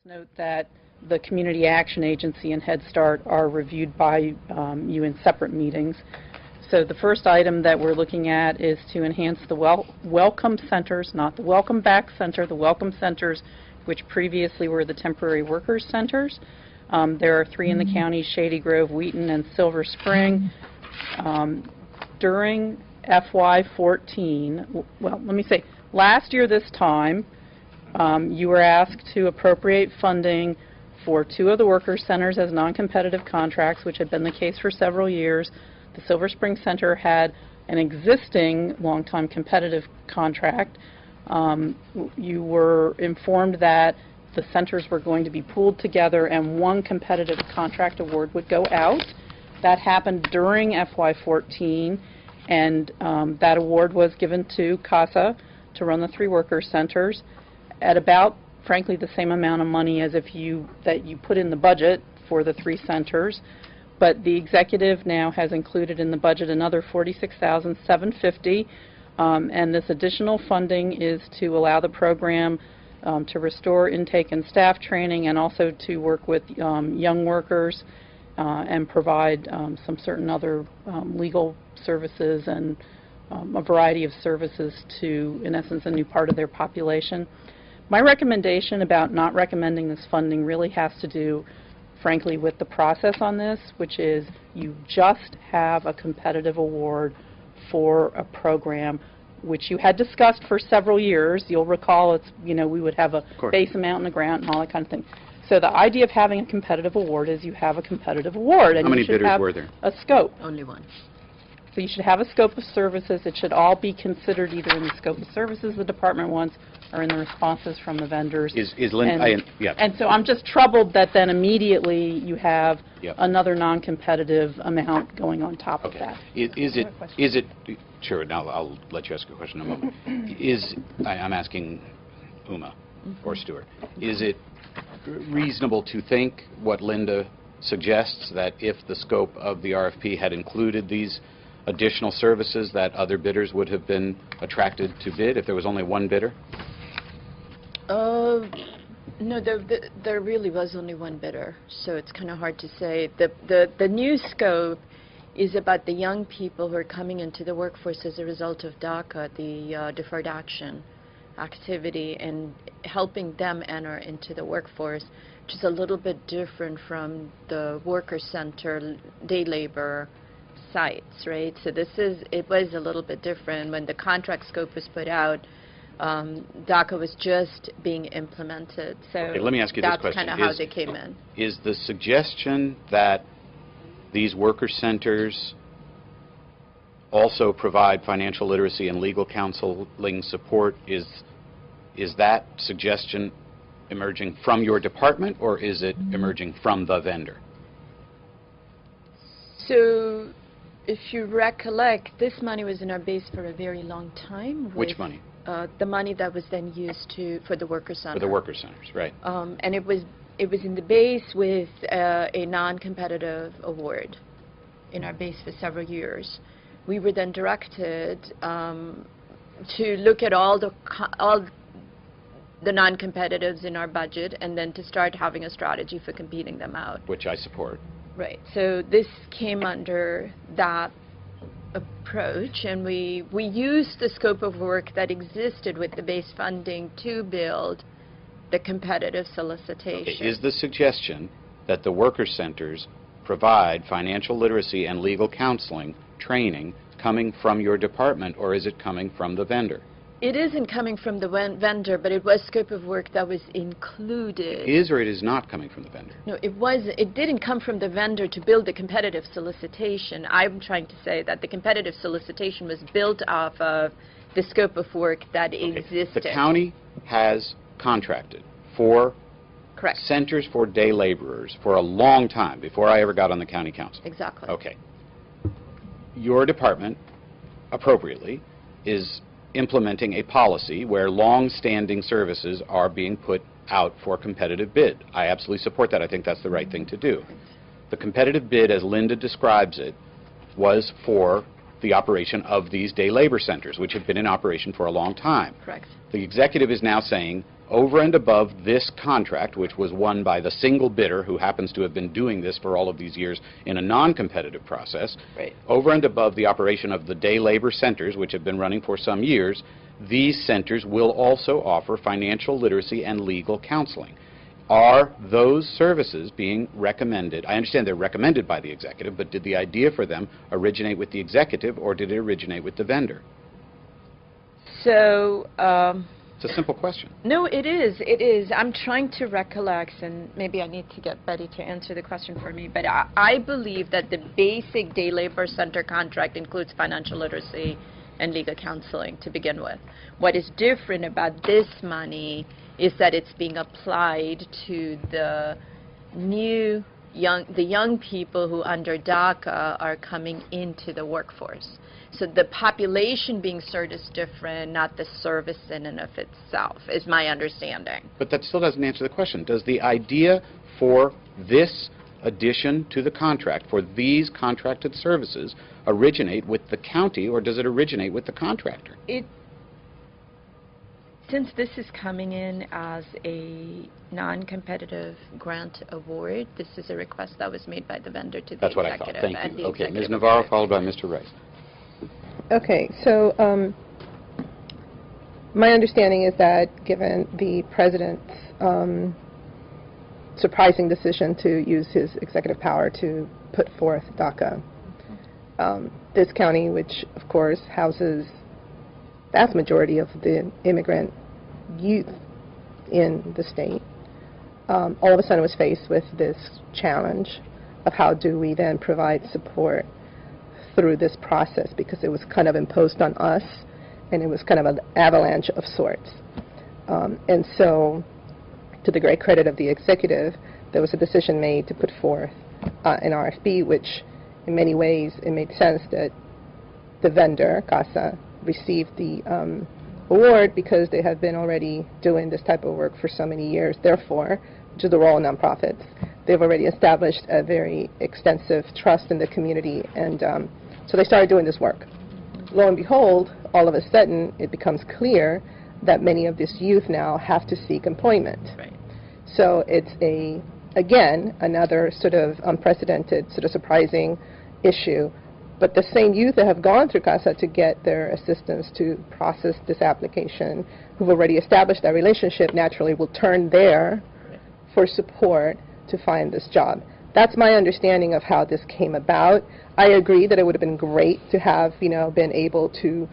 Note that the Community Action Agency and Head Start are reviewed by you in separate meetings. So the first item that we're looking at is to enhance the welcome centers, not the welcome back center, the welcome centers, which previously were the temporary workers centers. There are 3 in the county: Shady Grove, Wheaton, and Silver Spring. During FY14, well, let me say, last year this time, you were asked to appropriate funding for 2 of the workers centers as non-competitive contracts, which had been the case for several years. The Silver Spring Center had an existing long-time competitive contract. You were informed that the centers were going to be pooled together and 1 competitive contract award would go out. That happened during FY14, and that award was given to CASA to run the 3 workers centers at about, frankly, the same amount of money as that you put in the budget for the 3 centers. But the executive now has included in the budget another $46,750, and this additional funding is to allow the program to restore intake and staff training, and also to work with young workers and provide some certain other legal services and a variety of services to, in essence, a new part of their population. My recommendation about not recommending this funding really has to do, frankly, with the process on this, which is you just have a competitive award for a program which you had discussed for several years. You'll recall it's, we would have a base amount and a grant and all that kind of thing. So the idea of having a competitive award is you have a competitive award. And how many bidders were there? A scope. Only 1. So you should have a scope of services. It should all be considered either in the scope of services the department wants or in the responses from the vendors. And so I'm just troubled that then immediately you have another non-competitive amount going on top of that. Is it, sure, now I'll let you ask a question in a moment. I'm asking Uma or Stuart, is it reasonable to think what Linda suggests, that if the scope of the RFP had included these additional services, that other bidders would have been attracted to bid if there was only 1 bidder? No, there really was only 1 bidder, so it's kind of hard to say. The new scope is about the young people who are coming into the workforce as a result of DACA, the deferred action activity, and helping them enter into the workforce, which is a little bit different from the worker center day labor sites, right? So it was a little bit different. When the contract scope was put out, DACA was just being implemented. So okay, let me ask you this question. That's kind of how they came in. Is the suggestion that these worker centers also provide financial literacy and legal counseling support, is that suggestion emerging from your department, or is it emerging from the vendor? So if you recollect, this money was in our base for a very long time. Which money? The money that was then used for the worker center. For the worker centers, right. And it was in the base with a non-competitive award in our base for several years. We were then directed to look at all the non-competitives in our budget, and then to start having a strategy for competing them out. Which I support. Right. So this came under that approach, and we used the scope of work that existed with the base funding to build the competitive solicitation. Okay. Is the suggestion that the worker centers provide financial literacy and legal counseling training coming from your department, or is it coming from the vendor? It isn't coming from the vendor, but it was scope of work that was included. It is, or it is not coming from the vendor? No, it didn't come from the vendor to build the competitive solicitation. I'm trying to say that the competitive solicitation was built off of the scope of work that existed. The county has contracted for centers for day laborers for a long time, before I ever got on the county council. Exactly. Okay. Your department, appropriately, is implementing a policy where long-standing services are being put out for competitive bid. I absolutely support that. I think that's the right thing to do. The competitive bid, as Linda describes it, was for the operation of these day labor centers, which have been in operation for a long time. Correct. The executive is now saying over and above this contract, which was won by the single bidder who happens to have been doing this for all of these years in a non-competitive process, Right. over and above the operation of the day labor centers, which have been running for some years, these centers will also offer financial literacy and legal counseling. Are those services being recommended? I understand they're recommended by the executive, but did the idea for them originate with the executive, or did it originate with the vendor? So, It's a simple question. no, it is. It is. I'm trying to recollect, and maybe I need to get Betty to answer the question for me, but I believe that the basic day labor center contract includes financial literacy and legal counseling to begin with. What is different about this money is that it's being applied to the young people who under DACA are coming into the workforce. So the population being served is different, not the service in and of itself, is my understanding. But that still doesn't answer the question. Does the idea for this addition to the contract, for these contracted services, originate with the county, or does it originate with the contractor? Since this is coming in as a non-competitive grant award, this is a request that was made by the vendor to the That's what I executive. thought. Thank and you. the Okay, Ms. executive Navarro, approved. followed by Mr. Rice. Okay, so my understanding is that given the president's surprising decision to use his executive power to put forth DACA, this county, which of course houses vast majority of the immigrant youth in the state, all of a sudden was faced with this challenge of how do we then provide support through this process, because it was kind of imposed on us and it was kind of an avalanche of sorts. And so, to the great credit of the executive, there was a decision made to put forth an RFP, which in many ways it made sense that the vendor, CASA, received the award because they have been already doing this type of work for so many years. Therefore, which is the role of nonprofits, they've already established a very extensive trust in the community, and so they started doing this work. Lo and behold, all of a sudden, it becomes clear that many of this youth now have to seek employment. Right. So it's again, another sort of unprecedented, sort of surprising issue. But the same youth that have gone through CASA to get their assistance to process this application, who've already established that relationship, naturally will turn there for support to find this job. That's my understanding of how this came about. I agree that it would have been great to have, been able to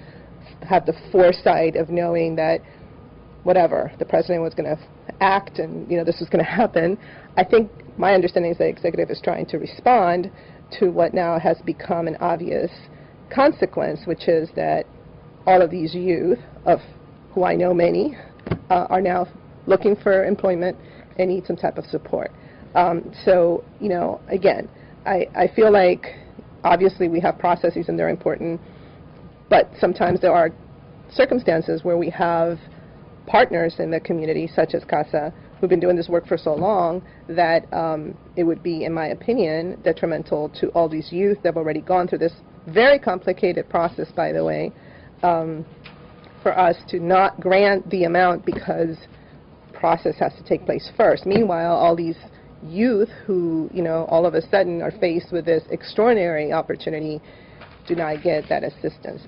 have the foresight of knowing that whatever, the president was going to act and, this was going to happen. I think my understanding is the executive is trying to respond to what now has become an obvious consequence, which is that all of these youth, of who I know many, are now looking for employment and need some type of support. So, again, I feel like obviously we have processes and they're important, but sometimes there are circumstances where we have partners in the community, such as CASA, who've been doing this work for so long that it would be, in my opinion, detrimental to all these youth that have already gone through this very complicated process, by the way, for us to not grant the amount because process has to take place first. Meanwhile, all these youth who, all of a sudden are faced with this extraordinary opportunity do not get that assistance.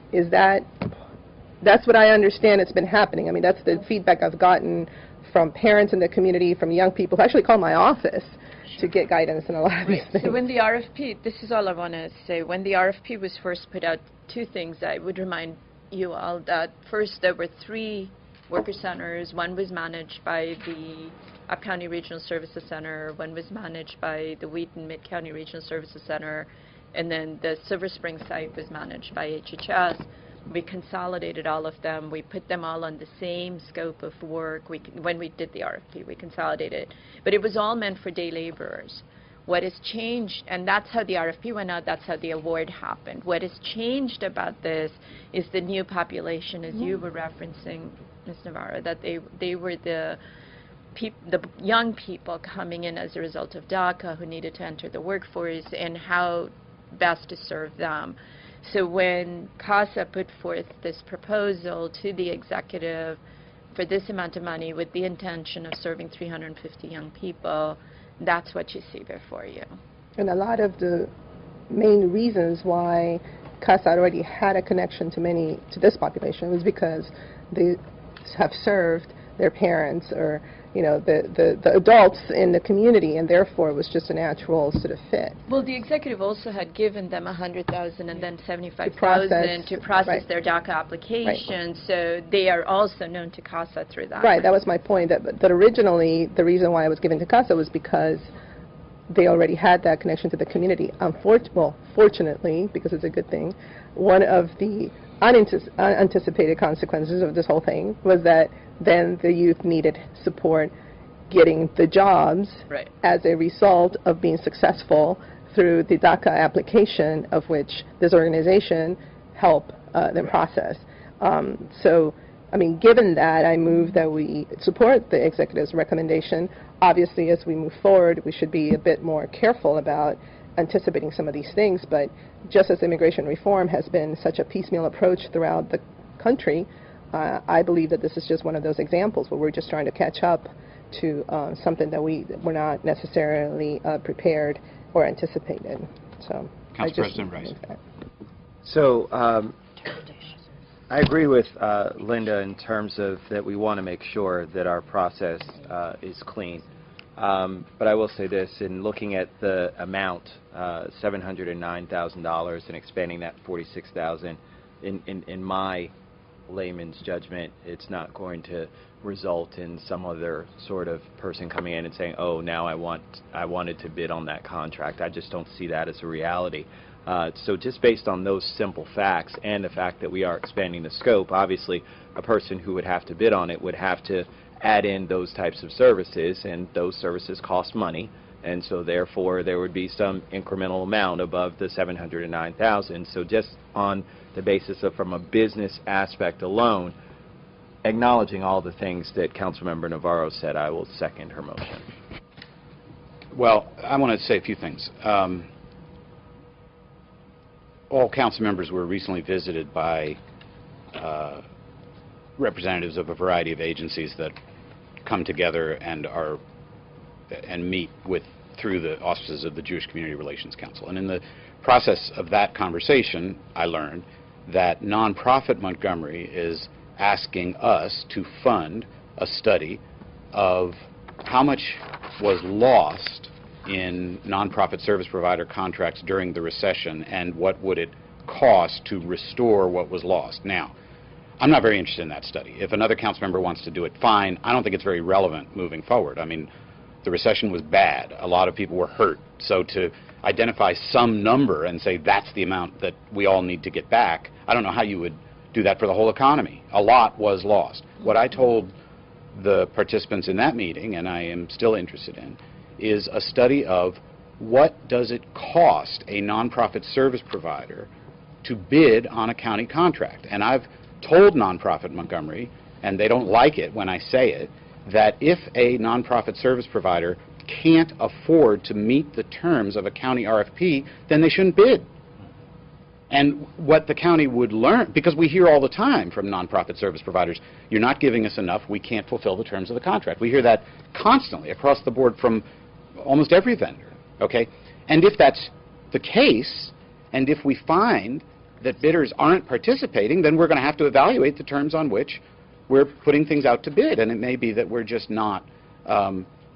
That's what I understand it's been happening. I mean, that's the feedback I've gotten from parents in the community, from young people who actually call my office to get guidance in a lot of these things. So when the RFP, this is all I want to say, when the RFP was first put out, two things I would remind you all that first there were 3 worker centers. One was managed by the Up-County Regional Services Center, one was managed by the Wheaton Mid-County Regional Services Center, and then the Silver Spring site was managed by HHS. We consolidated all of them. We put them all on the same scope of work. When we did the RFP, we consolidated. But it was all meant for day laborers. What has changed, and that's how the RFP went out, that's how the award happened. What has changed about this is the new population, as you were referencing, Ms. Navarro, that they were the young people coming in as a result of DACA who needed to enter the workforce, and how best to serve them. So when CASA put forth this proposal to the executive, for this amount of money with the intention of serving 350 young people, that's what you see before you. And a lot of the main reasons why CASA already had a connection to this population was because they have served their parents or, you know, the adults in the community, and therefore it was just a natural sort of fit. Well, the executive also had given them $100,000 and then $75,000 to process right. their DACA application, so they are also known to CASA through that. Right, that was my point, that originally the reason why it was given to CASA was because they already had that connection to the community. Fortunately, because it's a good thing, one of the unanticipated consequences of this whole thing was that then the youth needed support getting the jobs right. as a result of being successful through the DACA application, of which this organization helped them process. So, I mean, given that, I move that we support the executive's recommendation. Obviously, as we move forward, we should be a bit more careful about anticipating some of these things, but just as immigration reform has been such a piecemeal approach throughout the country, I believe that this is just one of those examples where we're just trying to catch up to something that we're not necessarily prepared or anticipated. So, Council President Rice. So I agree with Linda in terms of that we want to make sure that our process is clean. But I will say this, in looking at the amount, $709,000, and expanding that $46,000, in my layman's judgment, it's not going to result in some other sort of person coming in and saying, oh, now I wanted to bid on that contract. I just don't see that as a reality. So just based on those simple facts and the fact that we are expanding the scope, obviously a person who would have to bid on it would have to add in those types of services, and those services cost money, and so therefore there would be some incremental amount above the $709,000. So just on the basis of from a business aspect alone, acknowledging all the things that Councilmember Navarro said, I will second her motion. Well, I want to say a few things. All council members were recently visited by representatives of a variety of agencies that come together and meet through the auspices of the Jewish Community Relations Council. And in the process of that conversation, I learned that nonprofit Montgomery is asking us to fund a study of how much was lost in nonprofit service provider contracts during the recession and what would it cost to restore what was lost. Now, I'm not very interested in that study. If another council member wants to do it, fine. I don't think it's very relevant moving forward. I mean, the recession was bad. A lot of people were hurt. So to identify some number and say that's the amount that we all need to get back, I don't know how you would do that for the whole economy. A lot was lost. What I told the participants in that meeting, and I am still interested in, is a study of what does it cost a nonprofit service provider to bid on a county contract. And I've told nonprofit Montgomery, and they don't like it when I say it, that if a nonprofit service provider can't afford to meet the terms of a county RFP, then they shouldn't bid. And what the county would learn, because we hear all the time from nonprofit service providers, you're not giving us enough, we can't fulfill the terms of the contract. We hear that constantly across the board from almost every vendor, okay? And if that's the case, and if we find that bidders aren't participating, then we're going to have to evaluate the terms on which we're putting things out to bid, and it may be that we're just not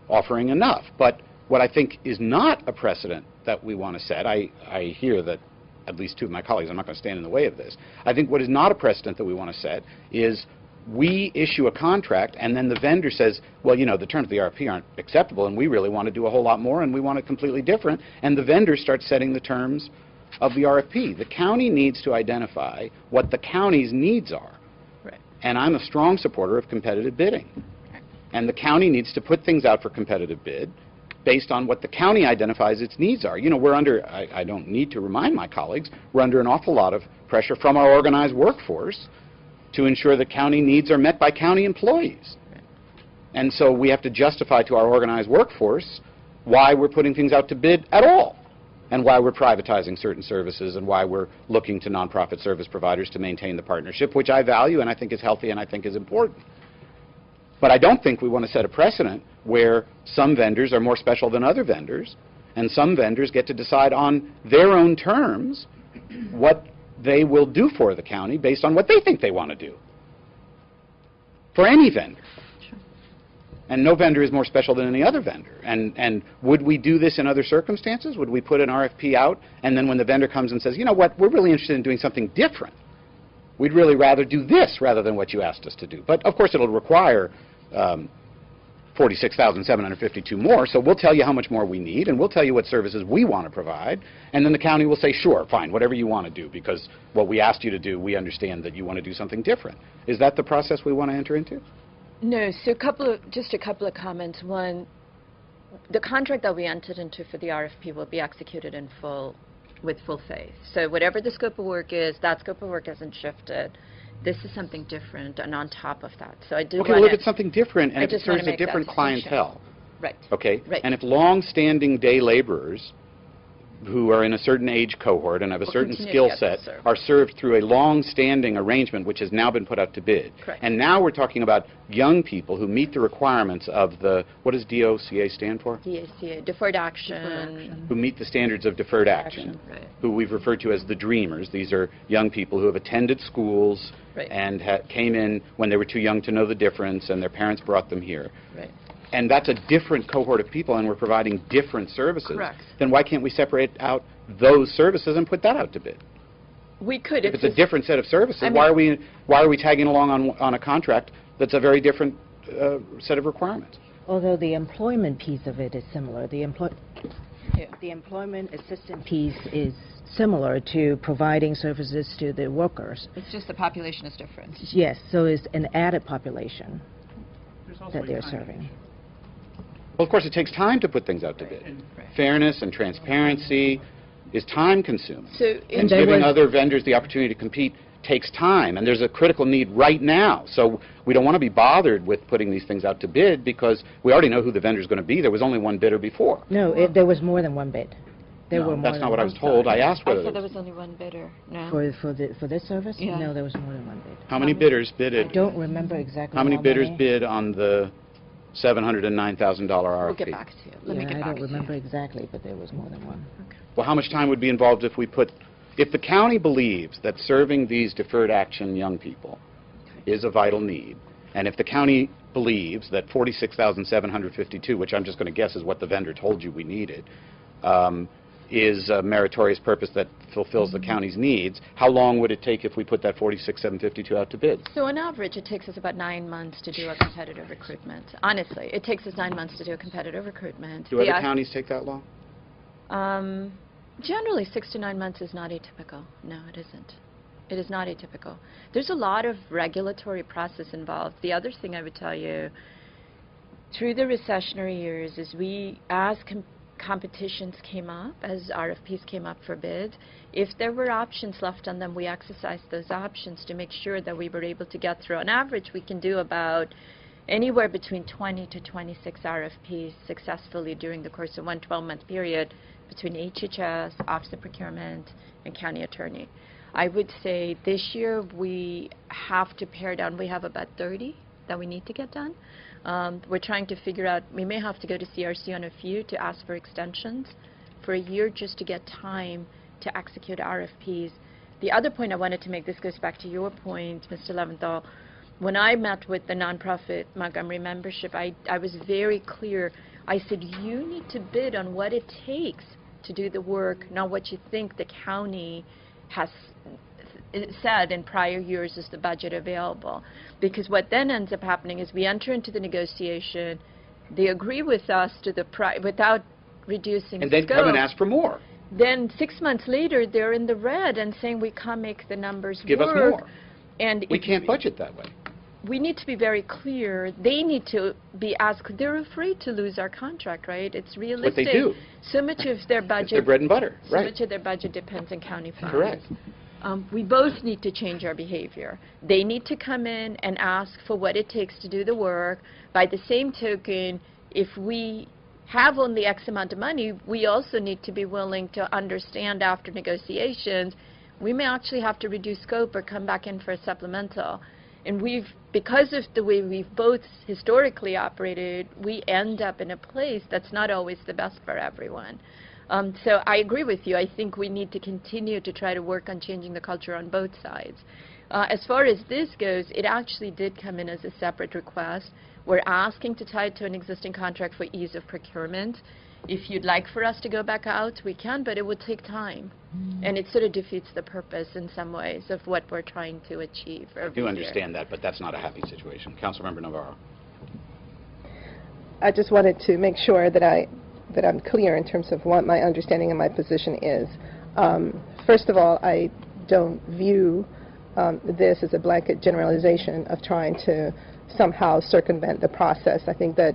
offering enough. But what I think is not a precedent that we want to set, I hear that at least two of my colleagues, I'm not going to stand in the way of this, I think what is not a precedent that we want to set is we issue a contract and then the vendor says, well, you know, the terms of the RFP aren't acceptable and we really want to do a whole lot more and we want it completely different, and the vendor starts setting the terms of the RFP. The county needs to identify what the county's needs are. Right. And I'm a strong supporter of competitive bidding. And the county needs to put things out for competitive bid based on what the county identifies its needs are. You know, we're under, I don't need to remind my colleagues, we're under an awful lot of pressure from our organized workforce to ensure that county needs are met by county employees. And so we have to justify to our organized workforce why we're putting things out to bid at all, and why we're privatizing certain services, and why we're looking to nonprofit service providers to maintain the partnership, which I value and I think is healthy and I think is important. But I don't think we want to set a precedent where some vendors are more special than other vendors, and some vendors get to decide on their own terms what they will do for the county based on what they think they want to do. For any vendor. And no vendor is more special than any other vendor. And would we do this in other circumstances? Would we put an RFP out, and then when the vendor comes and says, you know what, we're really interested in doing something different. We'd really rather do this rather than what you asked us to do. But, of course, it'll require 46,752 more, so we'll tell you how much more we need, and we'll tell you what services we want to provide, and then the county will say, sure, fine, whatever you want to do, because what we asked you to do, we understand that you want to do something different. Is that the process we want to enter into? No, so just a couple of comments. One, the contract that we entered into for the RFP will be executed in full, with full faith. So whatever the scope of work is, that scope of work hasn't shifted. This is something different and on top of that. So I do okay, well, if it's something different and I if it just wanna serves a make that different distinction. clientele, Right. okay? Right. And if long-standing day laborers who are in a certain age cohort and have a Will certain continue to skill get set served. are served through a long-standing arrangement which has now been put out to bid. Correct. And now we're talking about young people who meet the requirements of the, what does DOCA stand for? DACA, deferred action. Who meet the standards of deferred action, Right. who we've referred to as the dreamers. These are young people who have attended schools Right. and came in when they were too young to know the difference, and their parents brought them here. Right. And that's a different cohort of people, and we're providing different services. Correct. Then why can't we separate out those services and put that out to bid? We could. If it's a different set of services, I mean- why are we tagging along on a contract that's a very different set of requirements? Although the employment piece of it is similar, the Yeah. employment assistant piece is similar to providing services to the workers. It's just the population is different. Yes, so it's an added population that they're serving. Well, of course, it takes time to put things out to bid. Fairness and transparency is time-consuming. So And there giving was- other vendors the opportunity to compete takes time, and there's a critical need right now. So we don't want to be bothered with putting these things out to bid because we already know who the vendor's going to be. There was only one bidder before. No, there was more than one bid. There No, were more that's than not what I was one. told. I asked I whether thought there there was. was only one bidder. No. For this service? Yeah. No, there was more than one bid. How many bidders I bidded? don't remember exactly How many bidders bid on the $709,000 RFP? We'll get back to you. Let me Yeah, get I back don't to remember you. exactly, but there was more than one. Well, how much time would be involved if the county believes that serving these deferred action young people is a vital need, and if the county believes that 46,752, which I'm just going to guess is what the vendor told you we needed, is a meritorious purpose that fulfills the county's needs, how long would it take if we put that 46,752 out to bid? So on average, it takes us about 9 months to do a competitive recruitment. Honestly, it takes us 9 months to do a competitive recruitment. Do other counties take that long? Generally, 6 to 9 months is not atypical. No, it isn't. It is not atypical. There's a lot of regulatory process involved. The other thing I would tell you, through the recessionary years, is as competitions came up, as RFPs came up for bid, if there were options left on them, we exercised those options to make sure that we were able to get through. On average, we can do about anywhere between 20 to 26 RFPs successfully during the course of one 12-month period between HHS, Office of Procurement, and County Attorney. I would say this year we have to pare down. We have about 30 that we need to get done. We're trying to figure out, we may have to go to CRC on a few to ask for extensions for a year just to get time to execute RFPs. The other point I wanted to make, this goes back to your point, Mr. Leventhal. When I met with the nonprofit Montgomery membership, I was very clear. I said, you need to bid on what it takes to do the work, not what you think the county has said in prior years is the budget available. Because what then ends up happening is we enter into the negotiation, they agree with us to the without reducing And the then scope. come and ask for more. Then 6 months later, they're in the red and saying we can't make the numbers Give us work. more. And We if can't budget that way. we need to be very clear. They need to be asked. They're afraid to lose our contract, right? It's realistic. What they do. So much of their It's budget. their bread and butter, So right? much of their budget depends on county funds. Correct. We both need to change our behavior. They need to come in and ask for what it takes to do the work. By the same token, if we have only X amount of money, we also need to be willing to understand after negotiations, we may actually have to reduce scope or come back in for a supplemental. And because of the way we've both historically operated, we end up in a place that's not always the best for everyone. So I agree with you. I think we need to continue to try to work on changing the culture on both sides. As far as this goes, it actually did come in as a separate request. We're asking to tie it to an existing contract for ease of procurement. If you'd like for us to go back out, we can, but it would take time. And it sort of defeats the purpose in some ways of what we're trying to achieve I do understand that, but that's not a happy situation. Councilmember Navarro. I just wanted to make sure that I'm clear in terms of what my understanding and my position is. First of all, I don't view this as a blanket generalization of trying to somehow circumvent the process. I think that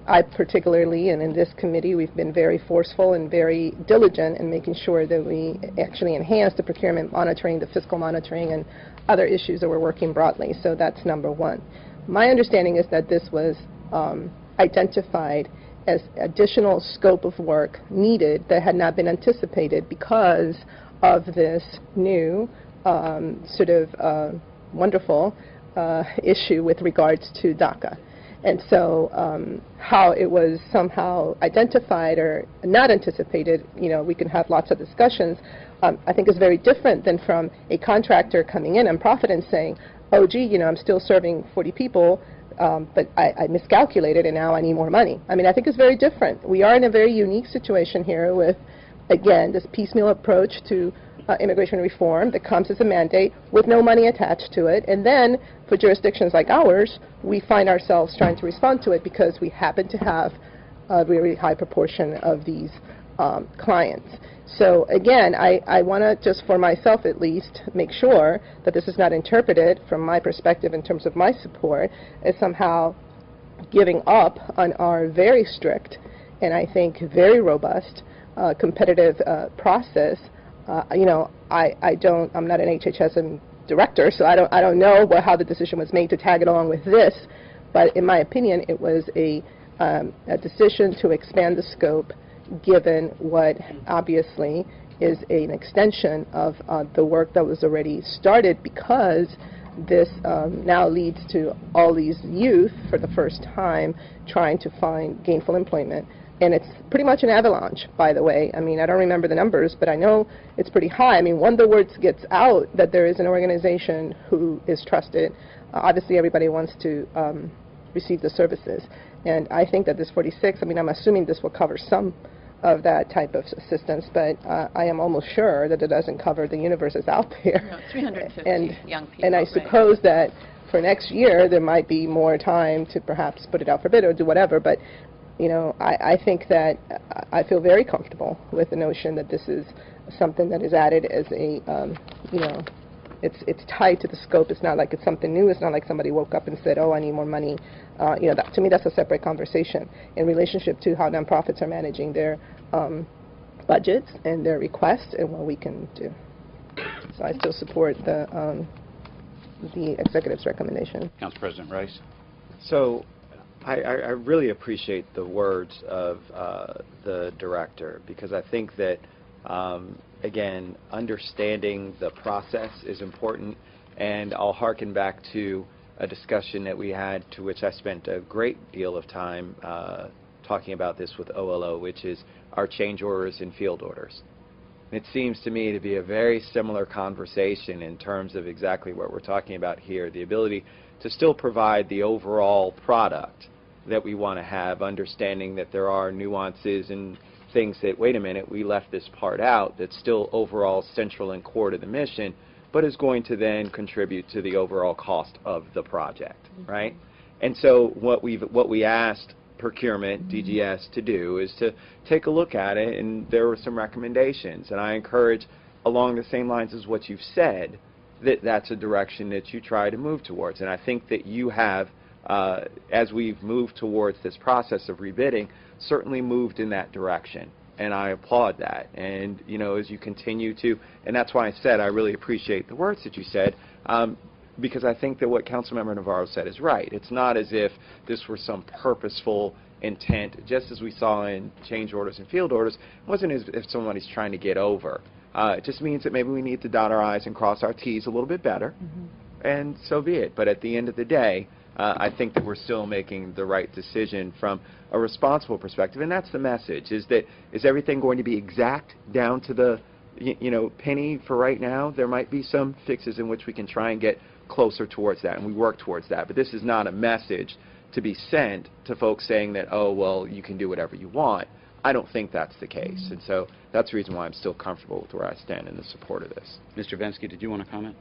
I particularly, and in this committee, we've been very forceful and very diligent in making sure that we actually enhance the procurement monitoring, the fiscal monitoring, and other issues that we're working broadly. So that's number one. My understanding is that this was identified as additional scope of work needed that had not been anticipated because of this new sort of wonderful issue with regards to DACA. And so how it was somehow identified or not anticipated, we can have lots of discussions, I think is very different than from a contractor coming in on profit and saying, oh, gee, I'm still serving 40 people, but I miscalculated and now I need more money. I mean, I think it's very different. We are in a very unique situation here with, again, this piecemeal approach to immigration reform that comes as a mandate with no money attached to it. And then for jurisdictions like ours, we find ourselves trying to respond to it because we happen to have a really high proportion of these clients. So again, I want to just for myself at least make sure that this is not interpreted from my perspective in terms of my support as somehow giving up on our very strict and I think very robust competitive process. I'm not an HHS director, so I don't know how the decision was made to tag it along with this, but in my opinion, it was a decision to expand the scope given what obviously is an extension of the work that was already started because this now leads to all these youth for the first time trying to find gainful employment. And it's pretty much an avalanche, by the way. I mean, I don't remember the numbers, but I know it's pretty high. I mean, when the word gets out that there is an organization who is trusted, obviously everybody wants to receive the services. And I think that this 46, I mean, I'm assuming this will cover some of that type of assistance, but I am almost sure that it doesn't cover the universe that's out there. No, 350 young people. And I suppose that for next year there might be more time to perhaps put it out for bid or do whatever, but I think that I feel very comfortable with the notion that this is something that is added as a, it's tied to the scope. It's not like it's something new. It's not like somebody woke up and said, oh, I need more money. To me, that's a separate conversation in relationship to how nonprofits are managing their budgets and their requests and what we can do. So I still support the executive's recommendation. Council President Rice. So I really appreciate the words of the director because I think that, again, understanding the process is important, and I'll hearken back to a discussion that we had to which I spent a great deal of time talking about this with OLO, which is our change orders and field orders. It seems to me to be a very similar conversation in terms of exactly what we're talking about here, the ability to still provide the overall product that we want to have, understanding that there are nuances and things that, wait a minute, we left this part out that's still overall central and core to the mission, but is going to then contribute to the overall cost of the project, right? And so what we asked procurement, DGS, to do is to take a look at it, and there were some recommendations, and I encourage, along the same lines as what you've said, that's a direction that you try to move towards. And I think that you have, as we've moved towards this process of rebidding, certainly moved in that direction. And I applaud that. And, as you continue to, and that's why I said I really appreciate the words that you said, because I think that what Councilmember Navarro said is right. It's not as if this were some purposeful intent, just as we saw in change orders and field orders. It wasn't as if somebody's trying to get over. It just means that maybe we need to dot our I's and cross our T's a little bit better. and so be it. But at the end of the day, I think that we're still making the right decision from a responsible perspective, and that's the message, is everything going to be exact down to the penny for right now? There might be some fixes in which we can try and get closer towards that, and we work towards that. But this is not a message to be sent to folks saying that, oh, well, you can do whatever you want. I don't think that's the case. And so that's the reason why I'm still comfortable with where I stand in the support of this. Mr. Vensky, did you want to comment?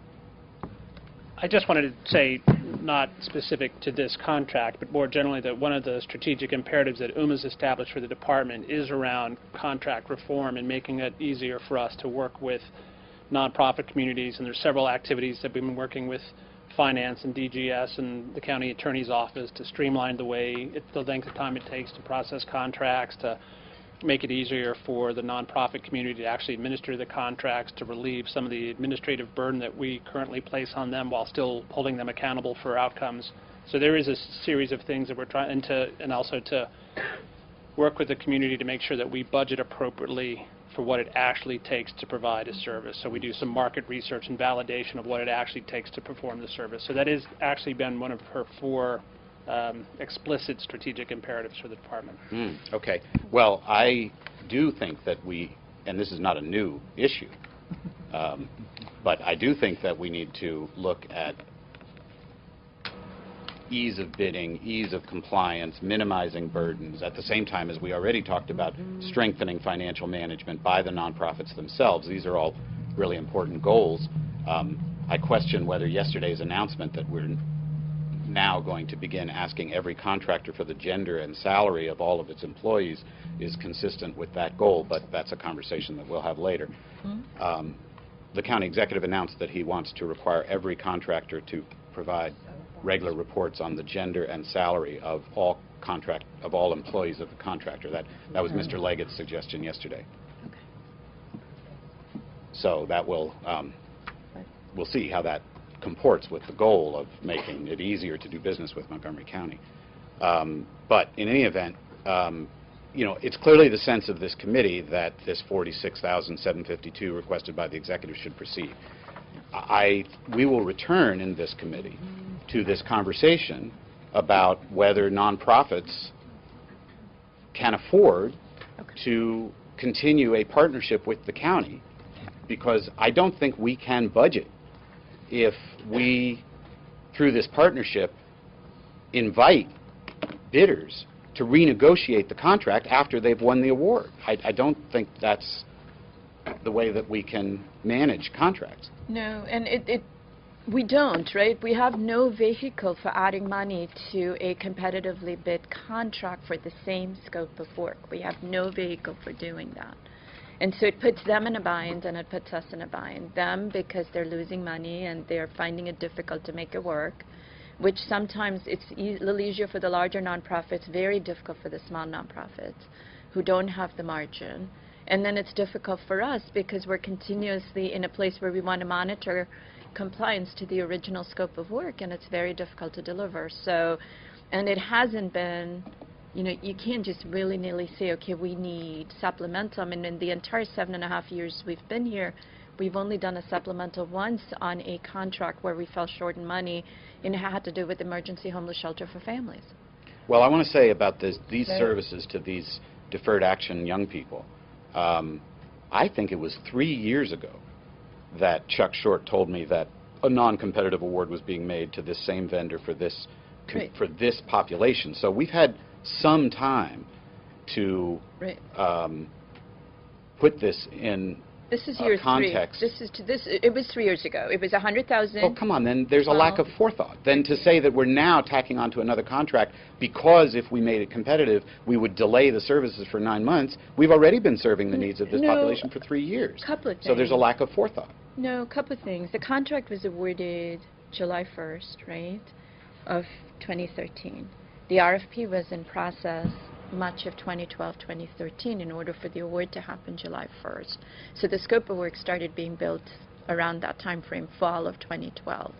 I just wanted to say, not specific to this contract, but more generally, that one of the strategic imperatives that UMA's established for the department is around contract reform and making it easier for us to work with nonprofit communities. And there's several activities that we've been working with finance and DGS and the county attorney's office to streamline the length of time it takes to process contracts, to make it easier for the nonprofit community to actually administer the contracts, to relieve some of the administrative burden that we currently place on them while still holding them accountable for outcomes. So there is a series of things that we're trying to, and also to work with the community to make sure that we budget appropriately for what it actually takes to provide a service. So we do some market research and validation of what it actually takes to perform the service. So that has actually been one of her 4 explicit strategic imperatives for the department. Okay. Well, I do think that and this is not a new issue, but I do think that we need to look at ease of bidding, ease of compliance, minimizing burdens, at the same time as we already talked about strengthening financial management by the nonprofits themselves. These are all really important goals. I question whether yesterday's announcement that we're now going to begin asking every contractor for the gender and salary of all of its employees is consistent with that goal, but that's a conversation that we'll have later. The county executive announced that he wants to require every contractor to provide regular reports on the gender and salary of all employees of the contractor. That was Mr. Leggett's suggestion yesterday. So that will we'll see how that comports with the goal of making it easier to do business with Montgomery County. But in any event, it's clearly the sense of this committee that this $46,752 requested by the executive should proceed. We will return in this committee to this conversation about whether nonprofits can afford to continue a partnership with the county, because I don't think we can budget if we, through this partnership, invite bidders to renegotiate the contract after they've won the award. I don't think that's the way that we can manage contracts. No, and we don't, right? We have no vehicle for adding money to a competitively bid contract for the same scope of work. We have no vehicle for doing that. And so it puts them in a bind, and it puts us in a bind. Them because they're losing money and they're finding it difficult to make it work, which sometimes it's a little easier for the larger nonprofits, very difficult for the small nonprofits who don't have the margin. And then it's difficult for us because we're continuously in a place where we want to monitor compliance to the original scope of work, and it's very difficult to deliver. So, and it hasn't been, you can't just willy-nilly say, okay, we need supplemental. I mean, in the entire 7.5 years we've been here, we've only done a supplemental once on a contract where we fell short in money, and it had to do with emergency homeless shelter for families. Well, I want to say about these services to these deferred action young people. I think it was 3 years ago that Chuck Short told me that a non-competitive award was being made to this same vendor for this for this population. So we've had some time to put this in This is year context. 3. It was 3 years ago. It was 100,000. Well, come on, then there's a lack of forethought. Then to say that we're now tacking onto another contract because if we made it competitive, we would delay the services for 9 months. We've already been serving the needs of this population for 3 years. Couple of things. So there's a lack of forethought. No, a couple of things. The contract was awarded July 1st, right, of 2013. The RFP was in process much of 2012, 2013 in order for the award to happen July 1st. So the scope of work started being built around that time frame, fall of 2012.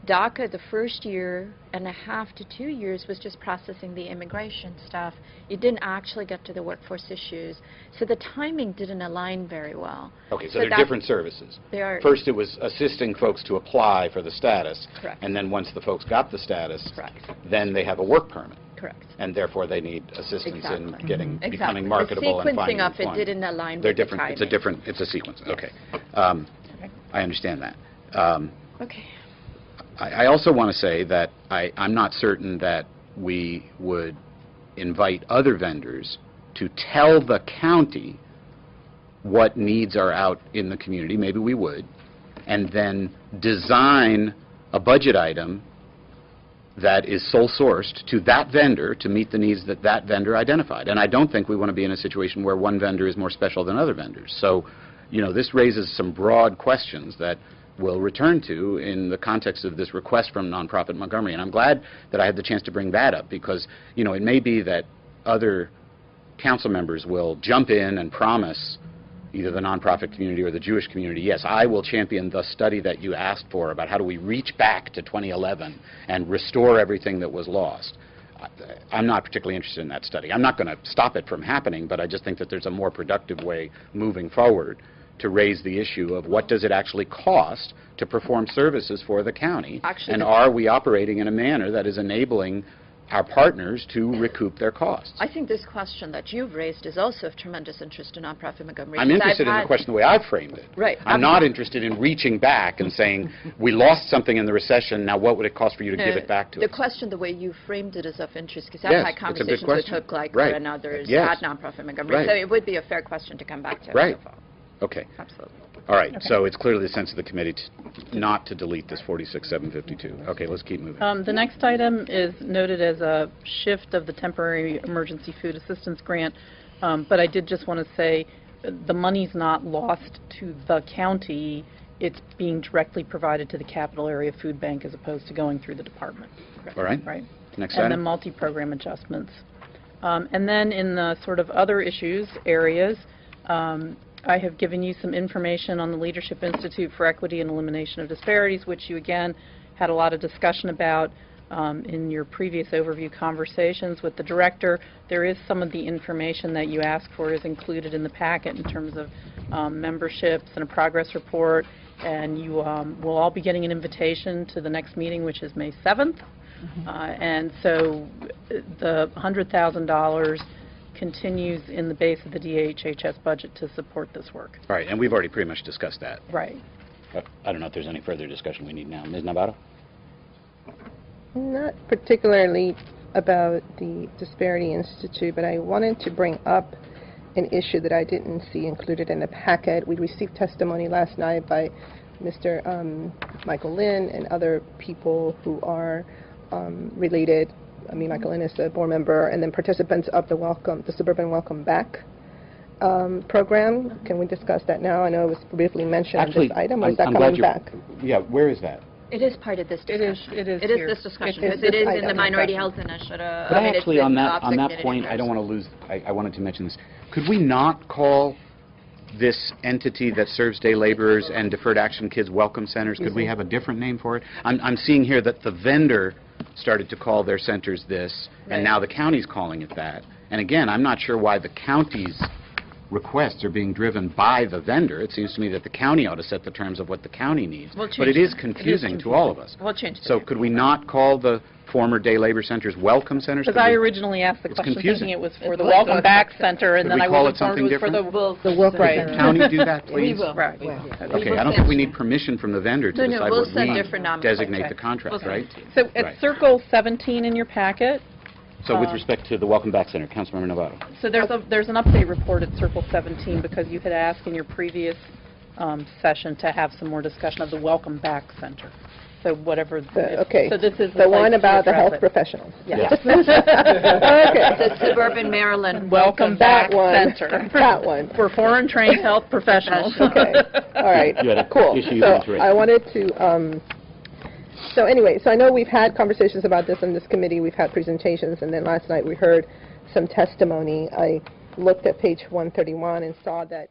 DACA, the first year and a half to 2 years was just processing the immigration stuff. You didn't actually get to the workforce issues. So the timing didn't align very well. Okay, so they're different services. They are. First, it was assisting folks to apply for the status. Correct. And then once the folks got the status, Correct. then they have a work permit. Correct. And therefore, they need assistance Exactly. in getting, Exactly. becoming marketable and finding The sequencing of employment. it didn't align They're with the different. timing. It's a different, it's a sequence. Yes. Okay. I understand that. Okay. I also want to say that I'm not certain that we would invite other vendors to tell the county what needs are out in the community, maybe we would, and then design a budget item that is sole sourced to that vendor to meet the needs that that vendor identified. And I don't think we want to be in a situation where one vendor is more special than other vendors. So, you know, this raises some broad questions that we'll return to in the context of this request from Nonprofit Montgomery. And I'm glad that I had the chance to bring that up because, you know, it may be that other council members will jump in and promise either the nonprofit community or the Jewish community, yes, I will champion the study that you asked for about how do we reach back to 2011 and restore everything that was lost. I'm not particularly interested in that study. I'm not going to stop it from happening, but I just think that there's a more productive way moving forward to raise the issue of what does it actually cost to perform services for the county, Actually, and are we operating in a manner that is enabling our partners to recoup their costs. I think this question that you've raised is also of tremendous interest to Nonprofit Montgomery. I'm interested in the question the way I've framed it. Right. I'm not interested in reaching back and saying, we lost something in the recession, now what would it cost for you to give it back to us? The question, the way you framed it, is of interest because Yes, I've had it's a good conversations with question. Hook Gleicher Right. and others Yes. at Nonprofit Montgomery. Right. So it would be a fair question to come back to. Right. So far. Okay. Absolutely. All right. So it's clearly the sense of the committee not to delete this 46,752. Okay, let's keep moving. The next item is noted as a shift of the temporary emergency food assistance grant, but I did just want to say the money's not lost to the county. It's being directly provided to the capital area food bank as opposed to going through the department. All right. Right. Next And then item. multi-program adjustments. And then in the sort of other issues areas, I have given you some information on the Leadership Institute for Equity and Elimination of Disparities, which you again had a lot of discussion about in your previous overview conversations with the director. There is some of the information that you asked for is included in the packet in terms of memberships and a progress report, and you will all be getting an invitation to the next meeting, which is May 7th. And so the $100,000 continues in the base of the DHHS budget to support this work. All right, and we've already pretty much discussed that. Right. I don't know if there's any further discussion we need now. Ms. Navarro? Not particularly about the Disparity Institute, but I wanted to bring up an issue that I didn't see included in the packet. We received testimony last night by Mr. Michael Lynn and other people who are related. I mean, Michael Lynn is a board member, and then participants of the Suburban Welcome Back program. Can we discuss that now? I know it was briefly mentioned on this item, or is that I'm glad coming you- back? Yeah, where is that? It is part of this discussion. It is It is here. this discussion It is because it this is in item. the minority health initiative. But it's actually, been on off the that community point, I don't members. want to lose, I wanted to mention this. Could we not call this entity that serves day laborers and deferred action kids welcome centers, could we have a different name for it? I'm seeing here that the vendor started to call their centers this, Right. and now the county's calling it that. And again, I'm not sure why the county's requests are being driven by the vendor. It seems to me that the county ought to set the terms of what the county needs. We'll But it change is that. confusing to all of us. We'll change the So name. could we not call the former day labor centers welcome centers? Because Could I we- originally asked the It's question confusing. thinking it was for the Welcome Back Center, and Could then we I call was it something informed it was for the... The Welcome Right. Center. County do that, please? We will. Right. Okay, I don't think we need permission from the vendor to No, no, decide we'll what send we different nomenclature. designate the contract, We'll send right? it to you. So Right. it's Circle 17 in your packet. So with respect to the Welcome Back Center, Councilmember Navarro. So there's an update report at Circle 17 because you had asked in your previous session to have some more discussion of the Welcome Back Center. So whatever. Okay. So this is The one place to about the address health it. professionals. Yes. Okay. The Suburban Maryland Welcome Back That one. Center. That one. For foreign trained health professionals. Okay, all right, You had a cool. issue you So wanted to raise. I wanted to, so anyway, so I know we've had conversations about this in this committee, we've had presentations, and then last night we heard some testimony. I looked at page 131 and saw that